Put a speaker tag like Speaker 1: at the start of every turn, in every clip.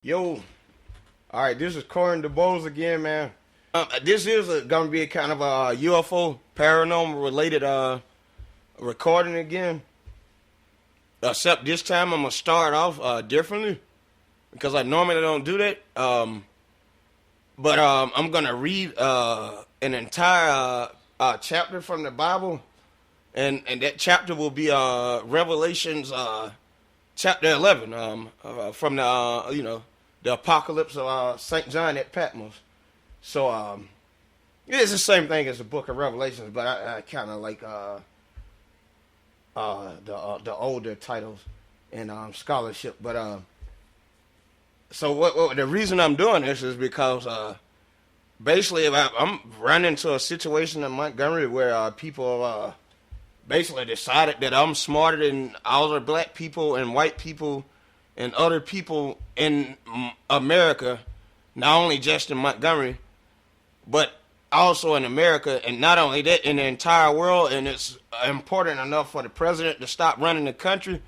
Speaker 1: Yo, all right, this is Corey DuBose again, man. This is going to be a kind of a UFO paranormal related recording again. Except this time I'm going to start off differently because I normally don't do that. But I'm going to read an entire chapter from the Bible, and that chapter will be Revelations chapter 11 from the apocalypse of St. John at Patmos. So it's the same thing as the book of Revelations, but I kind of like the older titles in scholarship. But so what the reason I'm doing this is because basically I'm running into a situation in Montgomery where people basically decided that I'm smarter than all the black people and white people and other people in America, not only just in Montgomery, but also in America, and not only that, in the entire world. And it's important enough for the president to stop running the country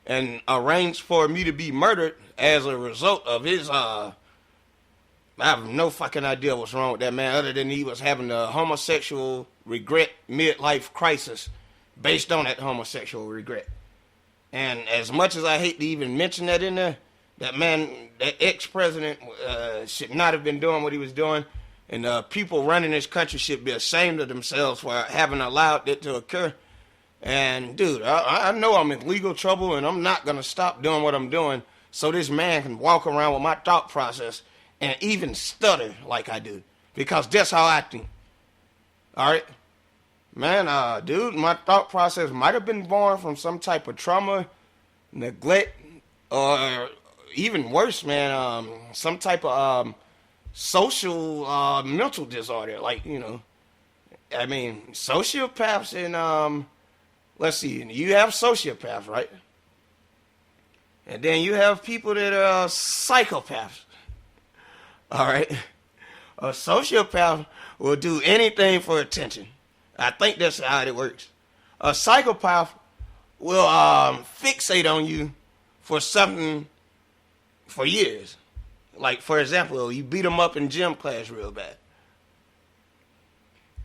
Speaker 1: and arrange for me to be murdered as a result of his I have no fucking idea what's wrong with that man, other than he was having a homosexual regret midlife crisis based on that homosexual regret. And as much as I hate to even mention that in there, that man, that ex-president should not have been doing what he was doing. And people running this country should be ashamed of themselves for having allowed it to occur. And, dude, I know I'm in legal trouble, and I'm not going to stop doing what I'm doing so this man can walk around with my thought process and even stutter like I do. Because that's how I think. All right? Man, dude, my thought process might have been born from some type of trauma, neglect, or even worse, man, some type of social mental disorder. Like, I mean, sociopaths and, let's see, you have sociopaths, right? And then you have people that are psychopaths. All right? A sociopath will do anything for attention. I think that's how it works. A psychopath will fixate on you for something for years. Like, for example, you beat him up in gym class real bad.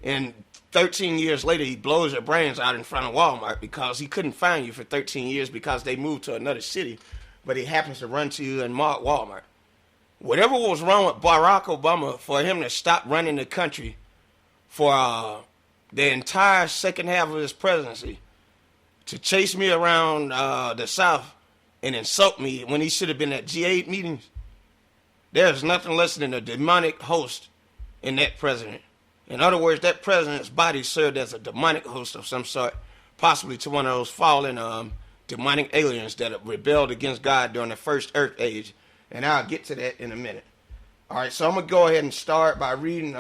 Speaker 1: And 13 years later, he blows your brains out in front of Walmart because he couldn't find you for 13 years because they moved to another city. But he happens to run to you in Walmart. Whatever was wrong with Barack Obama for him to stop running the country for the entire second half of his presidency, to chase me around the South and insult me when he should have been at G8 meetings, there's nothing less than a demonic host in that president. In other words, that president's body served as a demonic host of some sort, possibly to one of those fallen demonic aliens that rebelled against God during the first Earth age. And I'll get to that in a minute. All right, so I'm going to go ahead and start by reading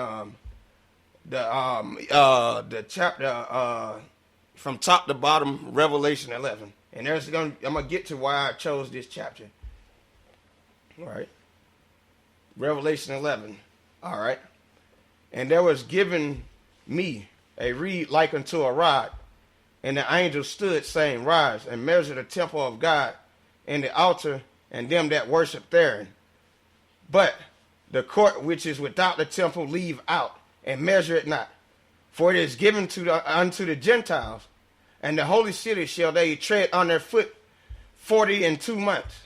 Speaker 1: the chapter from top to bottom, Revelation 11. And I'm going to get to why I chose this chapter. All right. Revelation 11. All right. And there was given me a reed like unto a rod, and the angel stood, saying, Rise, and measure the temple of God, and the altar, and them that worship therein. But the court which is without the temple leave out, and measure it not. For it is given unto the Gentiles, and the holy city shall they tread on their foot 42 months.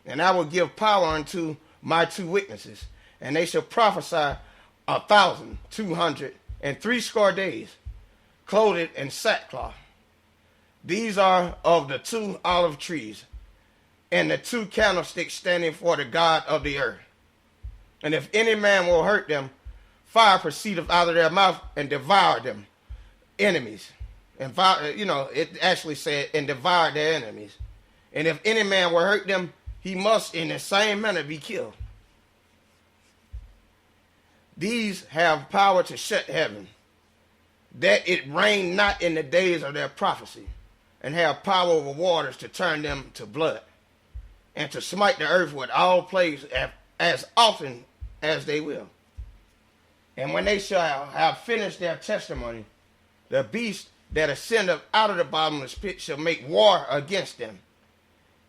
Speaker 1: And I will give power unto my 2 witnesses, and they shall prophesy 1,260 days, clothed in sackcloth. These are of the 2 olive trees, and the 2 candlesticks standing for the God of the earth. And if any man will hurt them, fire proceedeth out of their mouth and devour them enemies. And it actually said, and devour their enemies. And if any man will hurt them, he must in the same manner be killed. These have power to shut heaven, that it rain not in the days of their prophecy, and have power over waters to turn them to blood, and to smite the earth with all plagues as often as they will. And when they shall have finished their testimony, the beast that ascendeth out of the bottomless pit shall make war against them,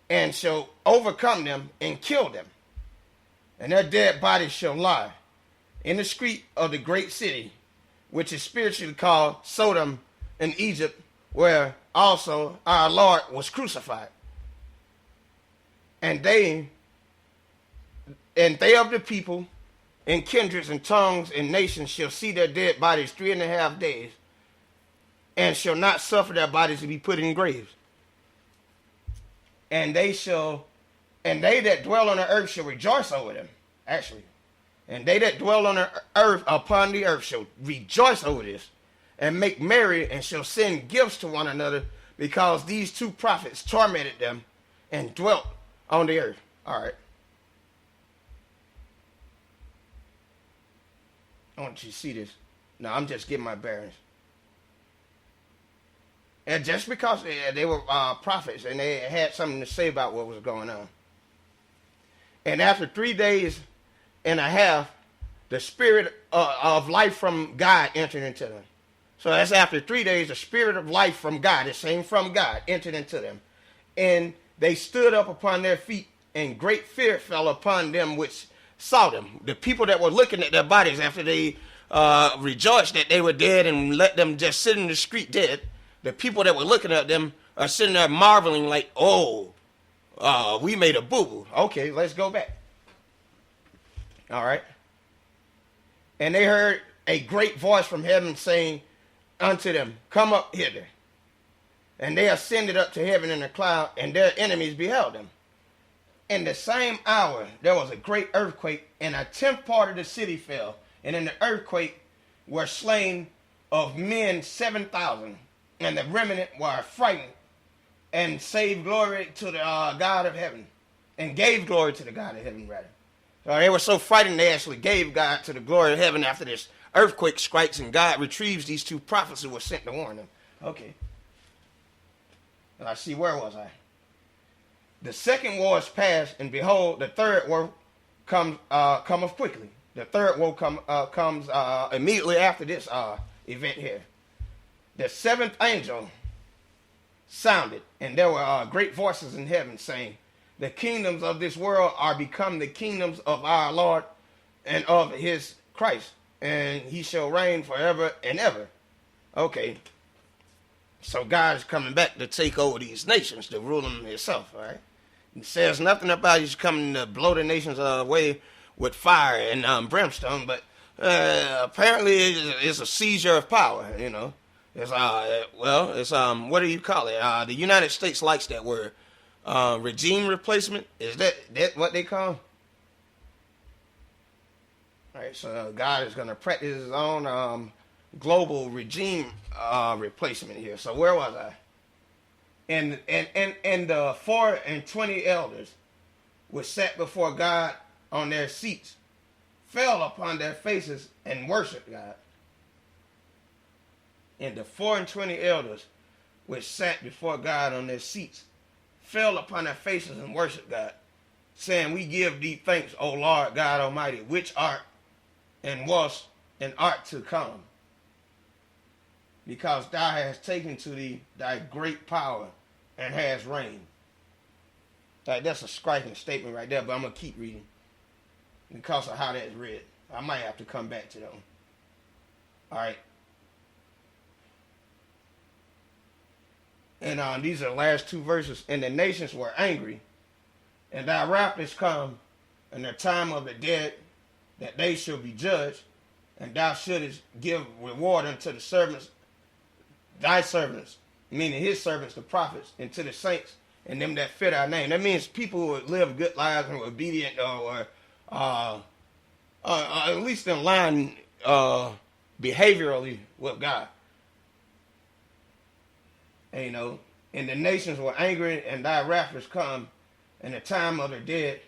Speaker 1: and shall overcome them and kill them. and their dead bodies shall lie in the street of the great city, which is spiritually called Sodom in Egypt, where also our Lord was crucified. And they of the people and kindreds and tongues and nations shall see their dead bodies 3.5 days, and shall not suffer their bodies to be put in graves. And they that dwell on the earth shall rejoice over them. Actually, and they that dwell on the earth upon the earth shall rejoice over this, and make merry, and shall send gifts to one another, because these two prophets tormented them and dwelt on the earth. All right. I want you to see this. No, I'm just giving my bearings. And just because they were prophets and they had something to say about what was going on. And after 3 days and a half, the spirit of life from God entered into them. So that's after 3 days, the spirit of life from God, the same from God, entered into them. And they stood up upon their feet, and great fear fell upon them which saw them. The people that were looking at their bodies after they rejoiced that they were dead and let them just sit in the street dead. The people that were looking at them are sitting there marveling like, oh, we made a boo-boo. Okay, let's go back. All right. And they heard a great voice from heaven saying unto them, come up hither. And they ascended up to heaven in a cloud, and their enemies beheld them. In the same hour, there was a great earthquake, and 1/10 part of the city fell. And in the earthquake were slain of men 7,000, and the remnant were frightened, and saved glory to the God of heaven, and gave glory to the God of heaven, rather. So they were so frightened, they actually gave God to the glory of heaven after this earthquake strikes, and God retrieves these two prophets who were sent to warn them. Okay. Let's see, where was I? The second war is past, and behold, the third war cometh quickly. The third war comes immediately after this event here. The seventh angel sounded, and there were great voices in heaven saying, the kingdoms of this world are become the kingdoms of our Lord and of his Christ, and he shall reign forever and ever. Okay. So God is coming back to take over these nations, to rule them himself, all right? It says nothing about he's coming to blow the nations away with fire and brimstone, but apparently it's a seizure of power, you know. It's what do you call it? The United States likes that word. Regime replacement, is that what they call? All right, so God is going to practice his own global regime replacement here. So where was I? And the 24 elders which sat before God on their seats fell upon their faces and worshiped God. And the 24 elders which sat before God on their seats fell upon their faces and worshiped God, saying, we give thee thanks, O Lord God Almighty, which art and was and art to come, because thou hast taken to thee thy great power and hast reigned. That's a striking statement right there, but I'm going to keep reading because of how that's read. I might have to come back to that one. All right. And these are the last two verses. And the nations were angry, and thy wrath is come, and the time of the dead, that they shall be judged, and thou shouldest give reward unto the servants, thy servants, meaning his servants, the prophets, and to the saints, and them that fear thy name. That means people who would live good lives and were obedient, or at least in line behaviorally with God. And, you know, and the nations were angry, and thy wrath is come, and the time of the dead,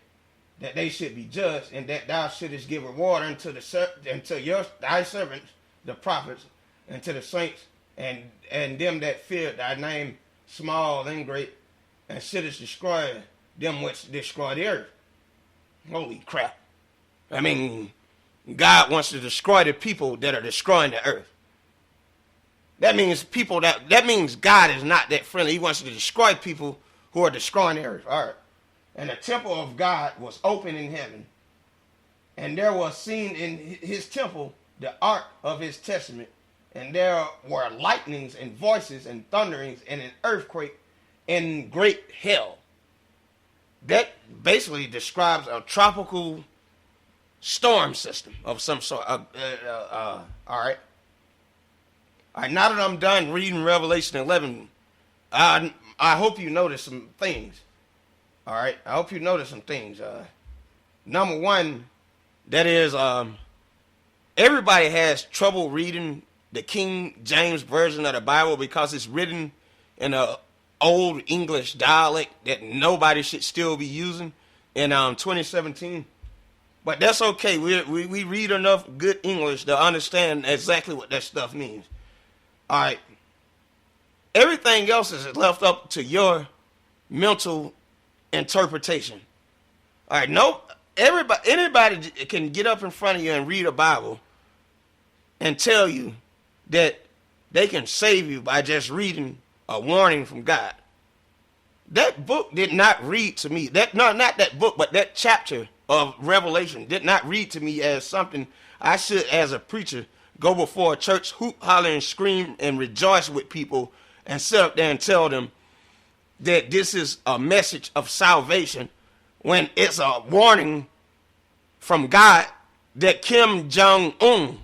Speaker 1: that they should be judged, and that thou shouldest give reward unto thy servants, the prophets, and to the saints, and them that fear thy name, small and great, and shouldest destroy them which destroy the earth. Holy crap. I mean, God wants to destroy the people that are destroying the earth. That means that means God is not that friendly. He wants to destroy people who are destroying the earth. All right. And the temple of God was open in heaven, And there was seen in his temple the ark of his testament, and there were lightnings and voices and thunderings and an earthquake and great hail. That basically describes a tropical storm system of some sort. All right. All right, now that I'm done reading Revelation 11, I hope you notice some things. All right, I hope you notice some things. Number one, that is, everybody has trouble reading the King James Version of the Bible because it's written in a old English dialect that nobody should still be using in 2017. But that's okay. We read enough good English to understand exactly what that stuff means. All right. Everything else is left up to your mental interpretation. All right. Anybody can get up in front of you and read a Bible and tell you that they can save you by just reading a warning from God. That book did not read to me. Not that book, but that chapter of Revelation did not read to me as something I should, as a preacher, go before a church, hoop, holler, and scream and rejoice with people and sit up there and tell them that this is a message of salvation when it's a warning from God that Kim Jong-un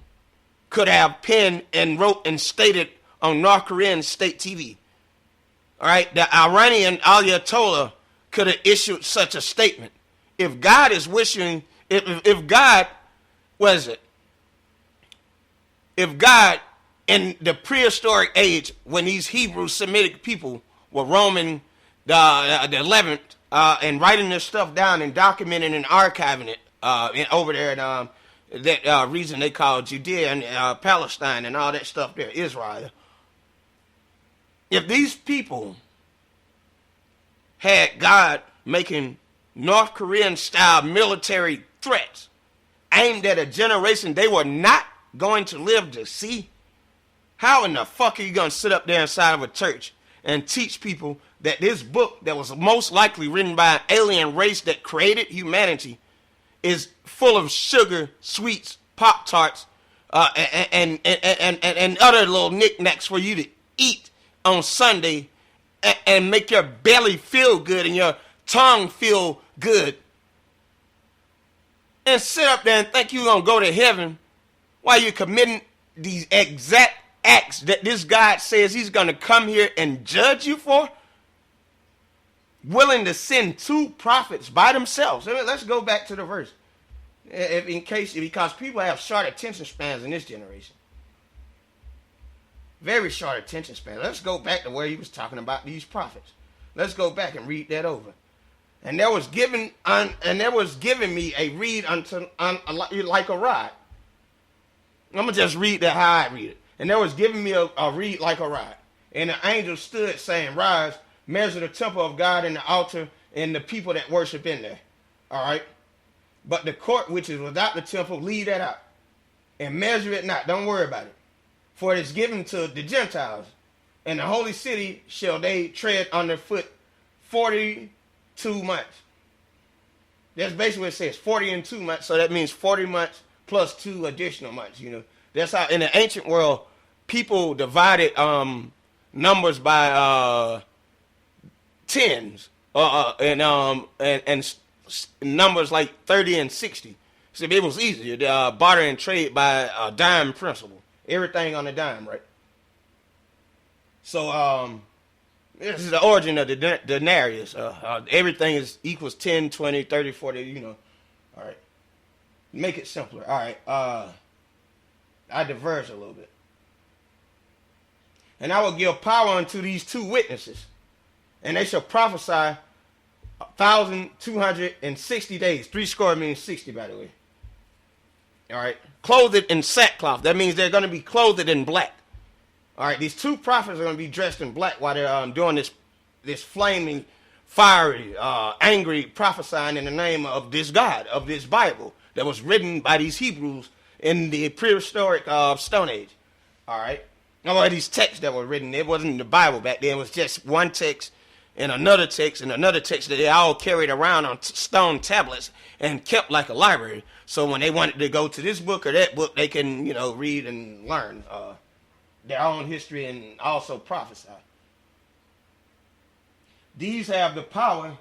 Speaker 1: could have penned and wrote and stated on North Korean state TV. All right, the Iranian Ayatollah could have issued such a statement. If God is wishing, if God, what is it? If God, in the prehistoric age, when these Hebrew Semitic people were roaming the 11th and writing this stuff down and documenting and archiving it over there in that region they call Judea and Palestine and all that stuff there, Israel. If these people had God making North Korean style military threats aimed at a generation they were not going to live to see, how in the fuck are you going to sit up there inside of a church and teach people that this book that was most likely written by an alien race that created humanity is full of sugar, sweets, Pop-Tarts, and other little knickknacks for you to eat on Sunday and make your belly feel good and your tongue feel good, and sit up there and think you're going to go to heaven while you're committing these exact acts that this God says he's going to come here and judge you for? Willing to send two prophets by themselves. Let's go back to the verse. Because people have short attention spans in this generation. Very short attention span. Let's go back to where he was talking about these prophets. Let's go back and read that over. And there was given me a reed like a rod. I'm gonna just read that how I read it. And there was given me a reed like a rod. And the angel stood saying, "Rise, measure the temple of God and the altar and the people that worship in there." All right. But the court which is without the temple, leave that out. And measure it not. Don't worry about it. For it is given to the Gentiles. And the holy city shall they tread underfoot 42 months. That's basically what it says. 40 and 2 months. So that means 40 months plus 2 additional months. You know, that's how in the ancient world people divided numbers by tens and numbers like 30 and 60. So it was easier to barter and trade by a dime principle. Everything on a dime, right? So this is the origin of the denarius. Everything is equals 10, 20, 30, 40, you know. All right. Make it simpler. All right. I diverge a little bit. And I will give power unto these 2 witnesses, and they shall prophesy 1,260 days. 60 means 60, by the way. All right. Clothed in sackcloth. That means they're going to be clothed in black. All right. These 2 prophets are going to be dressed in black while they're doing this flaming, fiery, angry prophesying in the name of this God, of this Bible that was written by these Hebrews in the prehistoric Stone Age. All right. All these texts that were written, it wasn't the Bible back then. It was just one text in another text, that they all carried around on stone tablets and kept like a library. So when they wanted to go to this book or that book, they can, read and learn their own history and also prophesy. These have the power.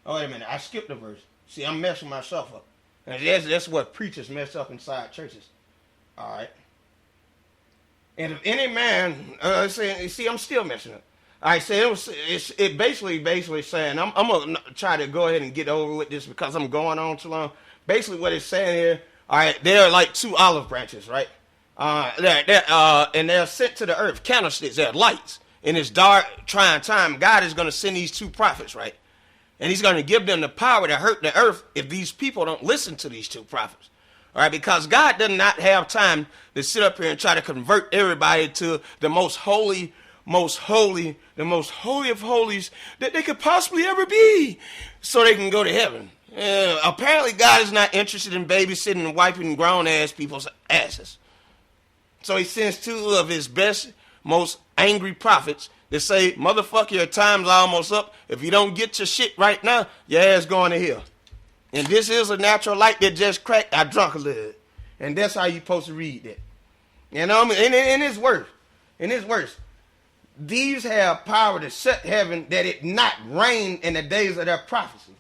Speaker 1: Oh, wait a minute. I skipped a verse. See, I'm messing myself up. And that's what preachers mess up inside churches. All right. And if any man, see, I'm still messing up. All right, so it basically saying, I'm going to try to go ahead and get over with this because I'm going on too long. Basically what it's saying here, all right, they're like two olive branches, right? And they're sent to the earth, candlesticks, they're lights. In this dark, trying time, God is going to send these two prophets, right? And he's going to give them the power to hurt the earth if these people don't listen to these two prophets. All right, because God does not have time to sit up here and try to convert everybody to the most holy, the most holy of holies that they could possibly ever be so they can go to heaven. Apparently, God is not interested in babysitting and wiping grown-ass people's asses. So he sends two of his best, most angry prophets that say, motherfucker, your time's almost up. If you don't get your shit right now, your ass going to hell. And this is a natural light that just cracked. I drunk a little. And that's how you're supposed to read that. And it's worse. These have power to shut heaven that it not rain in the days of their prophecy.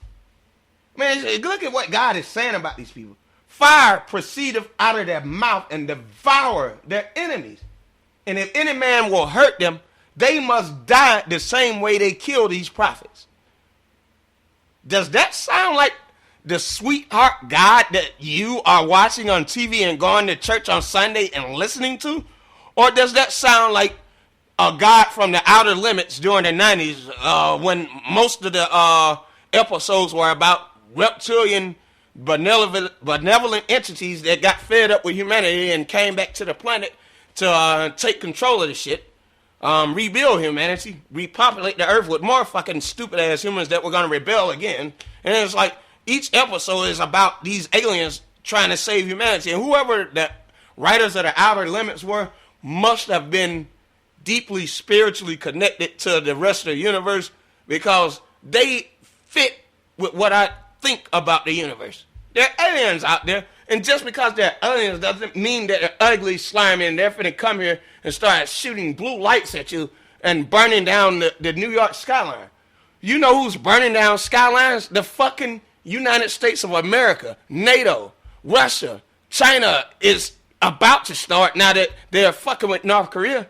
Speaker 1: Man, look at what God is saying about these people. Fire proceedeth out of their mouth and devour their enemies. And if any man will hurt them, they must die the same way they kill these prophets. Does that sound like the sweetheart God that you are watching on TV and going to church on Sunday and listening to? Or does that sound like a God from the outer limits during the 90s when most of the episodes were about reptilian benevolent entities that got fed up with humanity and came back to the planet to take control of the shit, rebuild humanity, repopulate the earth with more fucking stupid ass humans that were going to rebel again. And it's like each episode is about these aliens trying to save humanity. And whoever the writers of the outer limits were must have been deeply spiritually connected to the rest of the universe because they fit with what I think about the universe. There are aliens out there, and just because they're aliens doesn't mean that they're ugly, slimy, and they're finna come here and start shooting blue lights at you and burning down the New York skyline. You know who's burning down skylines? The fucking United States of America, NATO, Russia, China is about to start now that they're fucking with North Korea.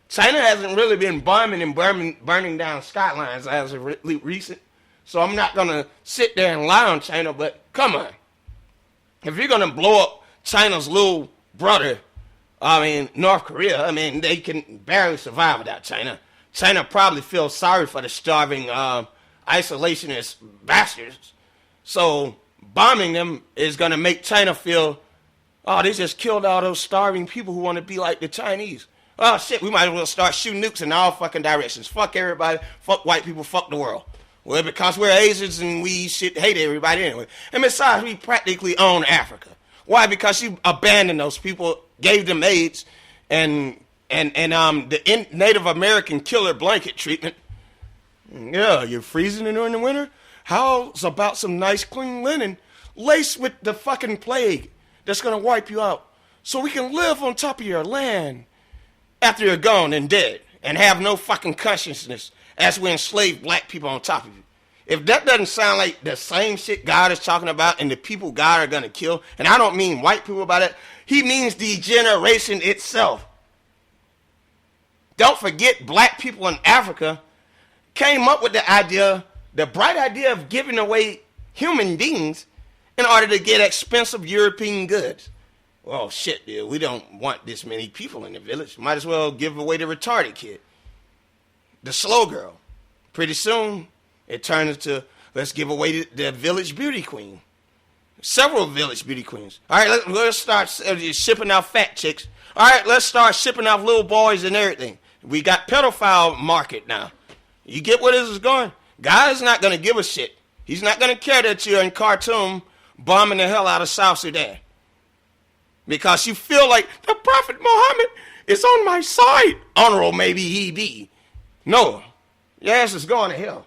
Speaker 1: China hasn't really been bombing and burning down skylines as of recent. So I'm not going to sit there and lie on China, but come on. If you're going to blow up China's little brother, North Korea, they can barely survive without China. China probably feels sorry for the starving isolationist bastards. So bombing them is going to make China feel, oh, they just killed all those starving people who want to be like the Chinese. Oh, shit, we might as well start shooting nukes in all fucking directions. Fuck everybody. Fuck white people. Fuck the world. Well, because we're Asians and we should hate everybody anyway. And besides, we practically own Africa. Why? Because you abandoned those people, gave them AIDS, and the Native American killer blanket treatment. Yeah, you're freezing during the winter? How's about some nice clean linen laced with the fucking plague that's going to wipe you out so we can live on top of your land after you're gone and dead and have no fucking consciousness as we enslave black people on top of you. If that doesn't sound like the same shit God is talking about and the people God are going to kill, and I don't mean white people by that, he means the generation itself. Don't forget black people in Africa came up with the bright idea of giving away human beings in order to get expensive European goods. Well, shit, dude, we don't want this many people in the village. Might as well give away the retarded kid. The slow girl. Pretty soon, it turns into, let's give away the village beauty queen. Several village beauty queens. All right, let's start shipping out fat chicks. All right, let's start shipping out little boys and everything. We got pedophile market now. You get where this is going? God is not going to give a shit. He's not going to care that you're in Khartoum bombing the hell out of South Sudan. Because you feel like the Prophet Muhammad is on my side. Honorable maybe he be. No, Your ass is going to hell.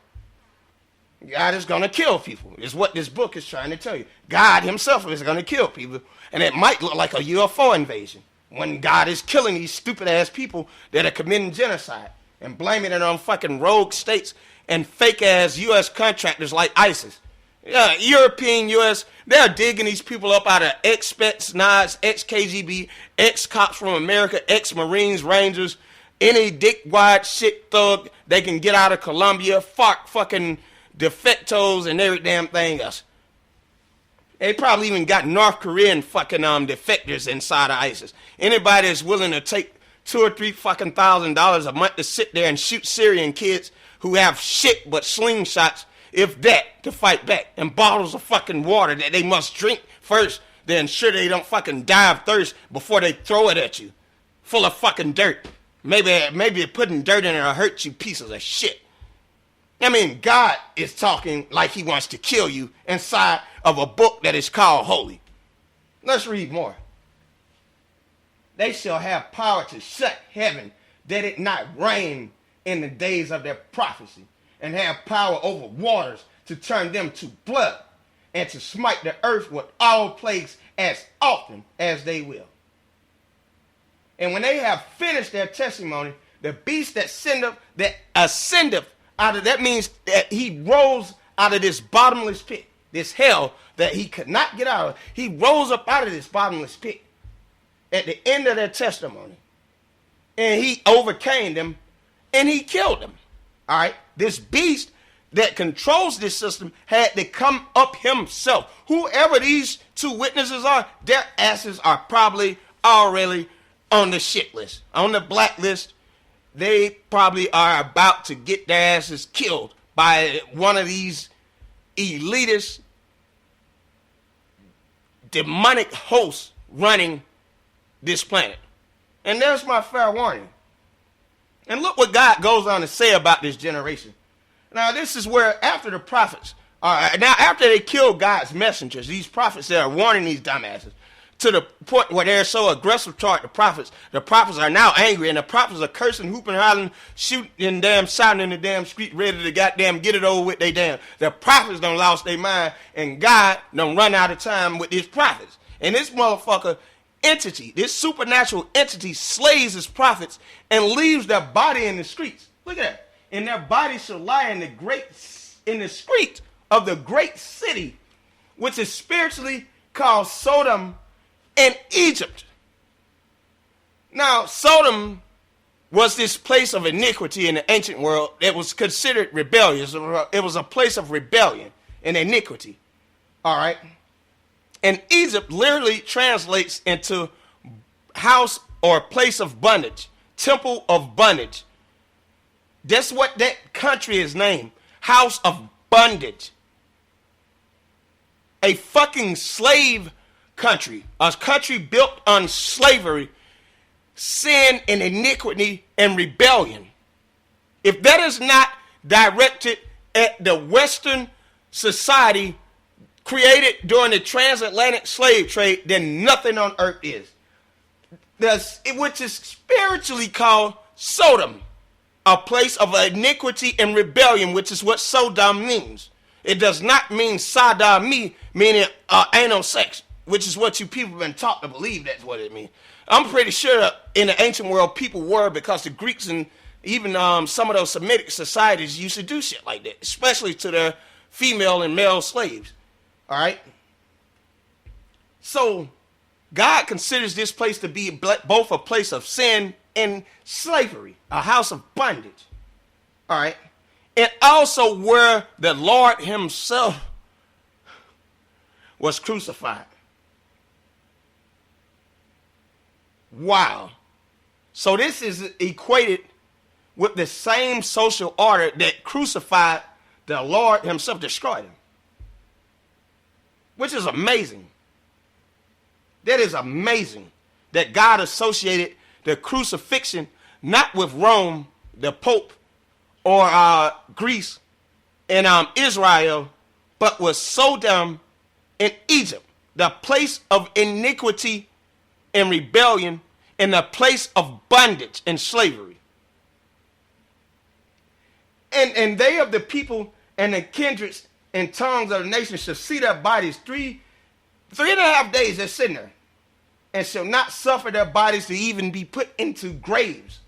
Speaker 1: God is going to kill people, is what this book is trying to tell you. God himself is going to kill people. And it might look like a UFO invasion when God is killing these stupid-ass people that are committing genocide and blaming it on fucking rogue states and fake-ass U.S. contractors like ISIS. Yeah, European U.S., they're digging these people up out of ex-Spetsnaz, ex-KGB, ex-cops from America, ex-Marines, Rangers, any dickwad shit thug they can get out of Colombia, fucking defectos and every damn thing else. They probably even got North Korean fucking defectors inside of ISIS. Anybody that's willing to take $2,000 or $3,000 a month to sit there and shoot Syrian kids who have shit but slingshots, if that, to fight back, and bottles of fucking water that they must drink first to ensure they don't fucking die of thirst before they throw it at you, full of fucking dirt. Maybe putting dirt in it will hurt you pieces of shit. I mean, God is talking like he wants to kill you inside of a book that is called holy. Let's read more. They shall have power to shut heaven, that it not rain in the days of their prophecy, and have power over waters to turn them to blood, and to smite the earth with all plagues as often as they will. And when they have finished their testimony, the beast that ascendeth out of, that means that he rose out of this bottomless pit, this hell that he could not get out of. He rose up out of this bottomless pit at the end of their testimony. And he overcame them and he killed them. All right. This beast that controls this system had to come up himself. Whoever these two witnesses are, their asses are probably already on the shit list, on the blacklist. They probably are about to get their asses killed by one of these elitist, demonic hosts running this planet. And there's my fair warning. And look what God goes on to say about this generation. Now, this is where after the prophets, after they killed God's messengers, these prophets that are warning these dumbasses, to the point where they're so aggressive toward the prophets are now angry, and the prophets are cursing, hooping, hollering, shooting, shouting in the damn street, ready to goddamn get it over with. The prophets done lost their mind, and God done run out of time with these prophets. And this motherfucker entity, this supernatural entity, slays his prophets and leaves their body in the streets. Look at that. And their body shall lie in the street of the great city, which is spiritually called Sodom and Egypt. Now, Sodom was this place of iniquity in the ancient world. It was considered rebellious. It was a place of rebellion and iniquity. All right. And Egypt literally translates into house or place of bondage, temple of bondage. That's what that country is named, house of bondage. A fucking slave country, a country built on slavery, sin and iniquity and rebellion. If that is not directed at the Western society created during the transatlantic slave trade, then nothing on earth is. Which is spiritually called Sodom, a place of iniquity and rebellion, which is what Sodom means. It does not mean sodomy, meaning anal sex, which is what you people have been taught to believe that's what it means. I'm pretty sure in the ancient world people were, because the Greeks and even some of those Semitic societies used to do shit like that, especially to their female and male slaves. All right? So God considers this place to be both a place of sin and slavery, a house of bondage. All right? And also where the Lord himself was crucified. Wow. So this is equated with the same social order that crucified the Lord himself, destroyed him. Which is amazing. That is amazing that God associated the crucifixion not with Rome, the Pope, or Greece and Israel, but with Sodom and Egypt, the place of iniquity and rebellion, and the place of bondage and slavery. And they of the people and the kindreds and tongues of the nations shall see their bodies 3.5 days they're sitting there, and shall not suffer their bodies to even be put into graves.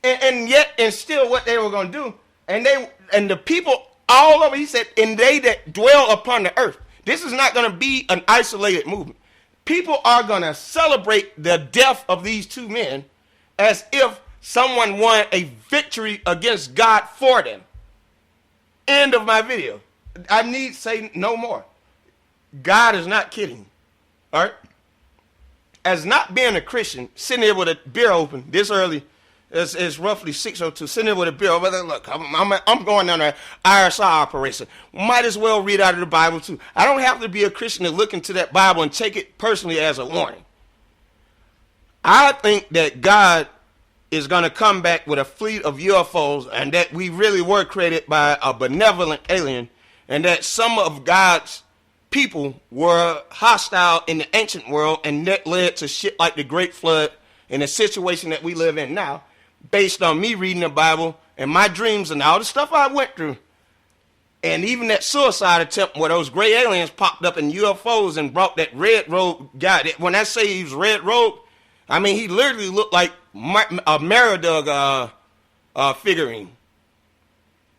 Speaker 1: And yet, and still what they were going to do, and the people all over, he said, and they that dwell upon the earth. This is not going to be an isolated movement. People are going to celebrate the death of these two men as if someone won a victory against God for them. End of my video. I need say no more. God is not kidding. All right? As not being a Christian, sitting there with a beer open this early, it's roughly 6:02, sitting there with a beer open. Look, I'm going down there, IRSI operation. Might as well read out of the Bible too. I don't have to be a Christian to look into that Bible and take it personally as a warning. I think that God is going to come back with a fleet of UFOs, and that we really were created by a benevolent alien, and that some of God's people were hostile in the ancient world, and that led to shit like the Great Flood and the situation that we live in now, based on me reading the Bible and my dreams and all the stuff I went through. And even that suicide attempt where those gray aliens popped up in UFOs and brought that red robe guy. When I say he was red robe, I mean he literally looked like a Meridug figurine.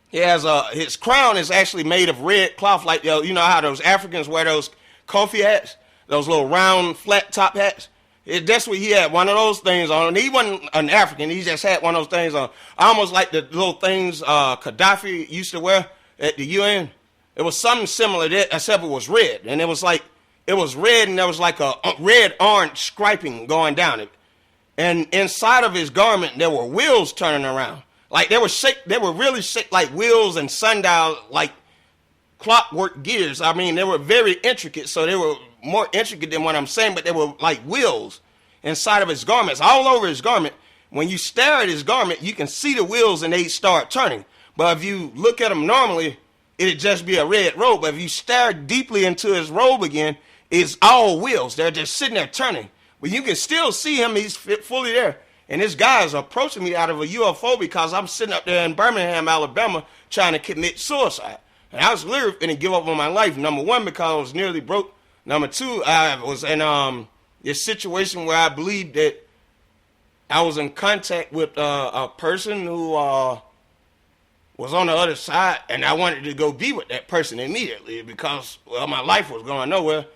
Speaker 1: He has his crown is actually made of red cloth, like you know how those Africans wear those kofi hats, those little round flat top hats. That's what he had, one of those things on. And he wasn't an African, he just had one of those things on, almost like the little things Gaddafi used to wear at the UN. It was something similar to that, except it was red, and it was red, and there was like a red-orange striping going down it. And inside of his garment, there were wheels turning around. Like they were really shaped like wheels and sundial, like clockwork gears. I mean, they were very intricate, so they were more intricate than what I'm saying, but they were like wheels inside of his garments, all over his garment. When you stare at his garment, you can see the wheels and they start turning. But if you look at him normally, it'd just be a red robe. But if you stare deeply into his robe again, it's all wheels. They're just sitting there turning. But you can still see him. He's fully there. And this guy is approaching me out of a UFO because I'm sitting up there in Birmingham, Alabama, trying to commit suicide. And I was literally going to give up on my life. Number one, because I was nearly broke. Number two, I was in this situation where I believed that I was in contact with a person who was on the other side, and I wanted to go be with that person immediately because, well, my life was going nowhere,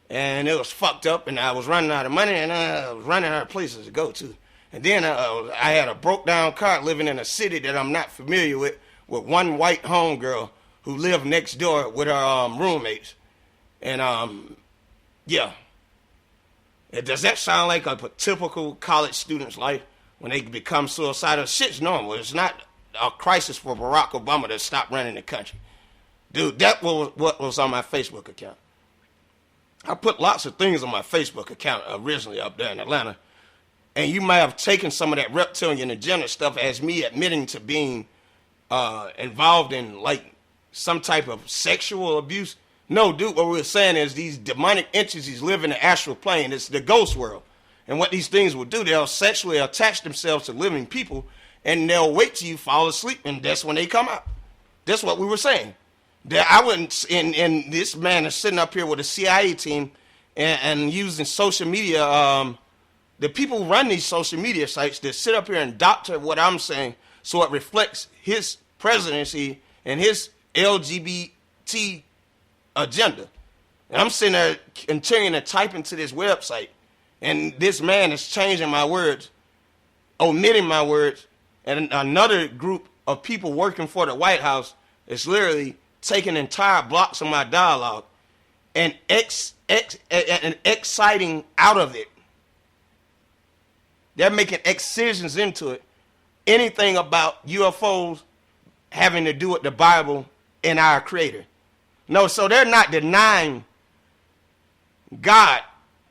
Speaker 1: and it was fucked up, and I was running out of money, and I was running out of places to go to. And then I had a broke-down car living in a city that I'm not familiar with one white homegirl who lived next door with her roommates. And, yeah. Does that sound like a typical college student's life when they become suicidal? Shit's normal. It's not a crisis for Barack Obama to stop running the country. Dude, that was what was on my Facebook account. I put lots of things on my Facebook account originally up there in Atlanta. And you might have taken some of that reptilian agenda stuff as me admitting to being involved in, like, some type of sexual abuse. No, dude, what we were saying is these demonic entities live in the astral plane. It's the ghost world. And what these things will do, they'll sexually attach themselves to living people, and they'll wait till you fall asleep, and that's when they come out. That's what we were saying. That I wouldn't, and this man is sitting up here with a CIA team and using social media. The people who run these social media sites that sit up here and doctor what I'm saying so it reflects his presidency and his LGBT agenda. And I'm sitting there continuing to type into this website, and this man is changing my words, omitting my words, and another group of people working for the White House is literally taking entire blocks of my dialogue and exciting out of it. They're making excisions into it. Anything about UFOs having to do with the Bible and our Creator. No, so they're not denying God.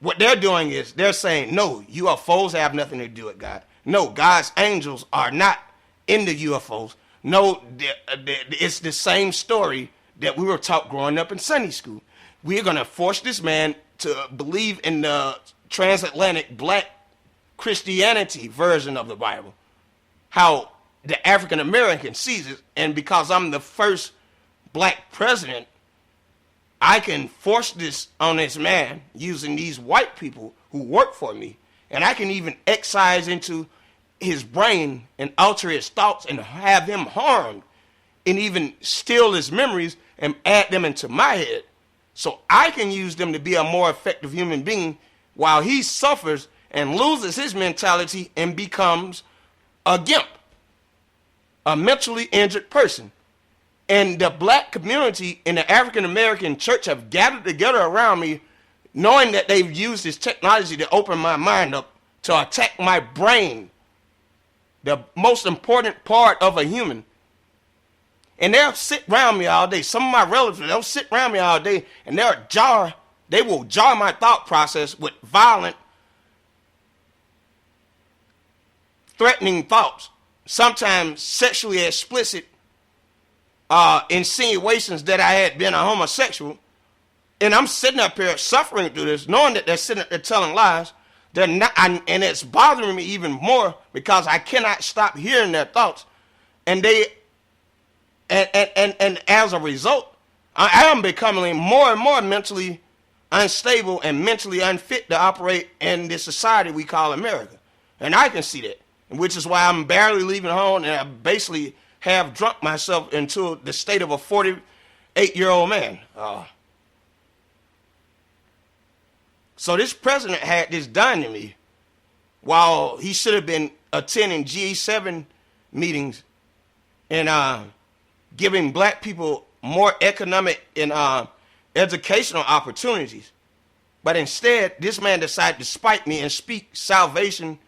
Speaker 1: What they're doing is they're saying, no, UFOs have nothing to do with God. No, God's angels are not in the UFOs. No, it's the same story that we were taught growing up in Sunday school. We're going to force this man to believe in the transatlantic black Christianity version of the Bible. How the African American sees it, and because I'm the first black president, I can force this on this man using these white people who work for me, and I can even excise into his brain and alter his thoughts and have him harmed, and even steal his memories and add them into my head, so I can use them to be a more effective human being while he suffers and loses his mentality and becomes a gimp, a mentally injured person. And the black community in the African American church have gathered together around me, knowing that they've used this technology to open my mind up, to attack my brain, the most important part of a human. And they'll sit around me all day. Some of my relatives, they'll sit around me all day, and they will jar my thought process with violent, threatening thoughts, sometimes sexually explicit insinuations that I had been a homosexual. And I'm sitting up here suffering through this, knowing that they're sitting up there telling lies. They're not, and it's bothering me even more because I cannot stop hearing their thoughts. And as a result, I am becoming more and more mentally unstable and mentally unfit to operate in this society we call America. And I can see that, which is why I'm barely leaving home, and I basically have drunk myself into the state of a 48-year-old man. So this president had this done to me while he should have been attending G7 meetings and giving black people more economic and educational opportunities. But instead, this man decided to spite me and speak salvation,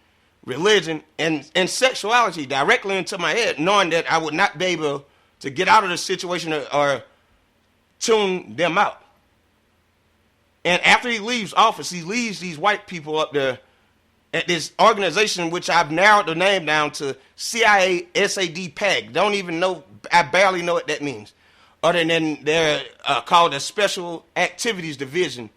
Speaker 1: religion, and sexuality directly into my head, knowing that I would not be able to get out of the situation or tune them out. And after he leaves office, he leaves these white people up there at this organization, which I've narrowed the name down to CIA SAD PAG. Don't even know, I barely know what that means. Other than they're called the Special Activities Division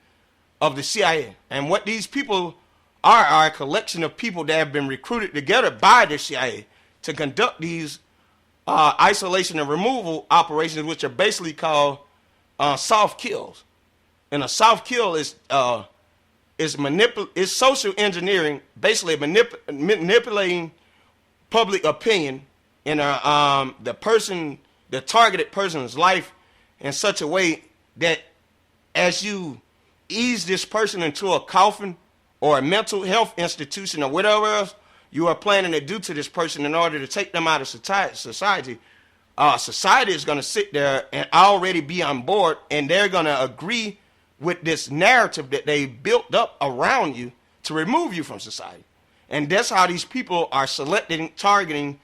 Speaker 1: of the CIA. And what these people are a collection of people that have been recruited together by the CIA to conduct these isolation and removal operations, which are basically called soft kills. And a soft kill is social engineering, basically manipulating public opinion in the targeted person's life in such a way that as you ease this person into a coffin or a mental health institution or whatever else you are planning to do to this person in order to take them out of society, society is going to sit there and already be on board, and they're going to agree with this narrative that they built up around you to remove you from society. And that's how these people are selecting, targeting,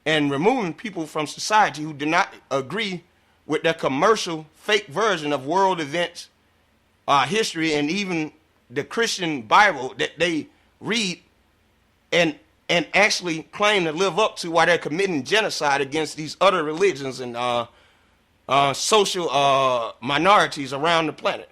Speaker 1: and removing people from society who do not agree with their commercial fake version of world events, history, and even the Christian Bible that they read and actually claim to live up to while they're committing genocide against these other religions and social minorities around the planet.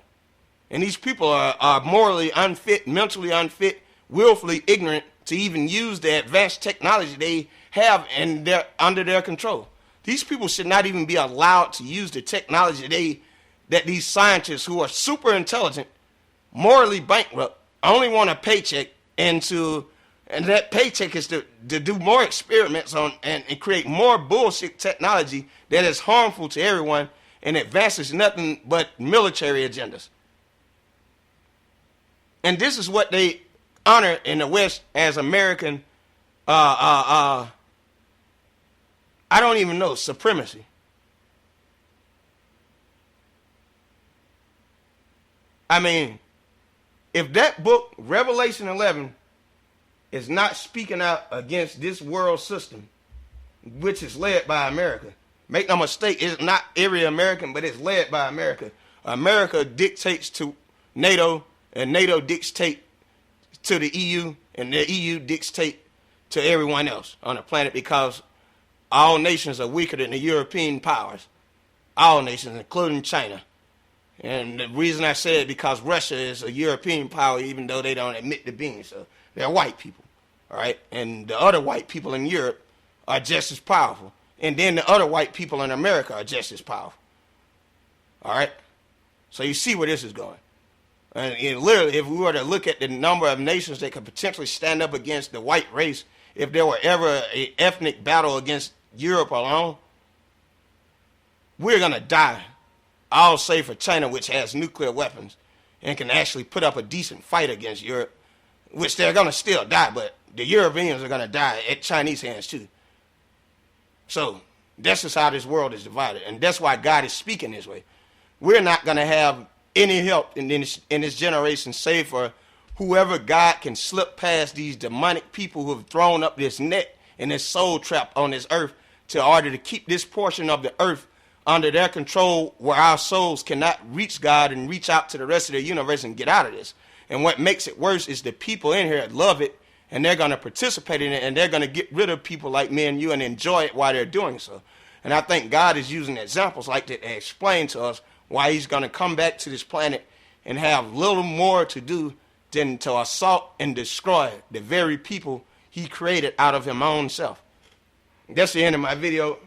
Speaker 1: And these people are morally unfit, mentally unfit, willfully ignorant to even use the advanced technology they have and they're under their control. These people should not even be allowed to use the technology that these scientists who are super intelligent, morally bankrupt, only want a paycheck, and that paycheck is to do more experiments on and create more bullshit technology that is harmful to everyone and advances nothing but military agendas. And this is what they honor in the West as American, I don't even know, supremacy. I mean, if that book, Revelation 11, is not speaking out against this world system, which is led by America, make no mistake, it's not every American, but it's led by America. America dictates to NATO, and NATO dictates to the EU, and the EU dictates to everyone else on the planet, because all nations are weaker than the European powers. All nations, including China. And the reason I say it because Russia is a European power, even though they don't admit to being so. They're white people, all right? And the other white people in Europe are just as powerful. And then the other white people in America are just as powerful. All right? So you see where this is going. And literally, if we were to look at the number of nations that could potentially stand up against the white race, if there were ever an ethnic battle against Europe alone, we're going to die. All save for China, which has nuclear weapons and can actually put up a decent fight against Europe, which they're going to still die, but the Europeans are going to die at Chinese hands too. So that's just how this world is divided, and that's why God is speaking this way. We're not going to have any help in this generation save for whoever God can slip past these demonic people who have thrown up this net and this soul trap on this earth in order to keep this portion of the earth under their control, where our souls cannot reach God and reach out to the rest of the universe and get out of this. And what makes it worse is the people in here that love it, and they're going to participate in it, and they're going to get rid of people like me and you and enjoy it while they're doing so. And I think God is using examples like that to explain to us why he's going to come back to this planet and have little more to do than to assault and destroy the very people he created out of his own self. That's the end of my video,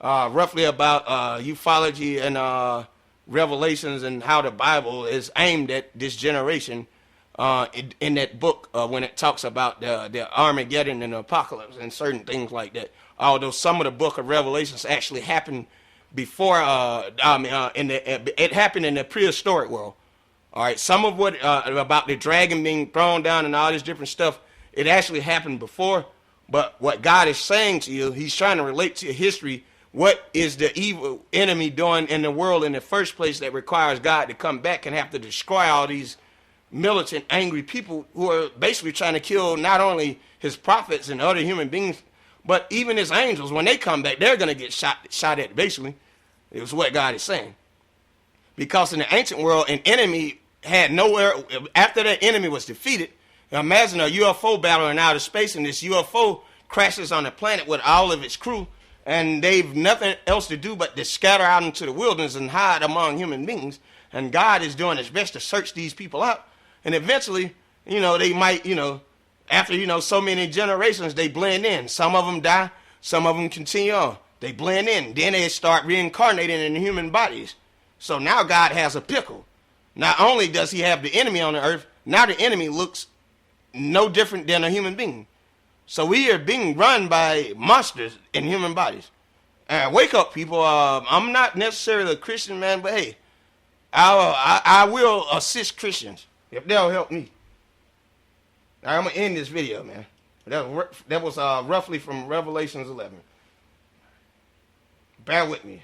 Speaker 1: roughly about ufology and revelations and how the Bible is aimed at this generation in that book when it talks about the Armageddon and the apocalypse and certain things like that. Although some of the book of Revelations actually happened before, it happened in the prehistoric world. All right, some of what about the dragon being thrown down and all this different stuff, it actually happened before. But what God is saying to you, he's trying to relate to your history. What is the evil enemy doing in the world in the first place that requires God to come back and have to destroy all these militant, angry people who are basically trying to kill not only his prophets and other human beings, but even his angels? When they come back, they're going to get shot at, basically. It was what God is saying. Because in the ancient world, an enemy had nowhere, after that enemy was defeated, imagine a UFO battle in outer space, and this UFO crashes on the planet with all of its crew, and they've nothing else to do but to scatter out into the wilderness and hide among human beings. And God is doing his best to search these people out. And eventually, they might, after, so many generations, they blend in. Some of them die. Some of them continue on. They blend in. Then they start reincarnating in human bodies. So now God has a pickle. Not only does he have the enemy on the earth, now the enemy looks no different than a human being. So we are being run by monsters in human bodies. Wake up, people. I'm not necessarily a Christian, man, but hey, I will assist Christians if they'll help me. All right, I'm going to end this video, man. That was roughly from Revelations 11. Bear with me.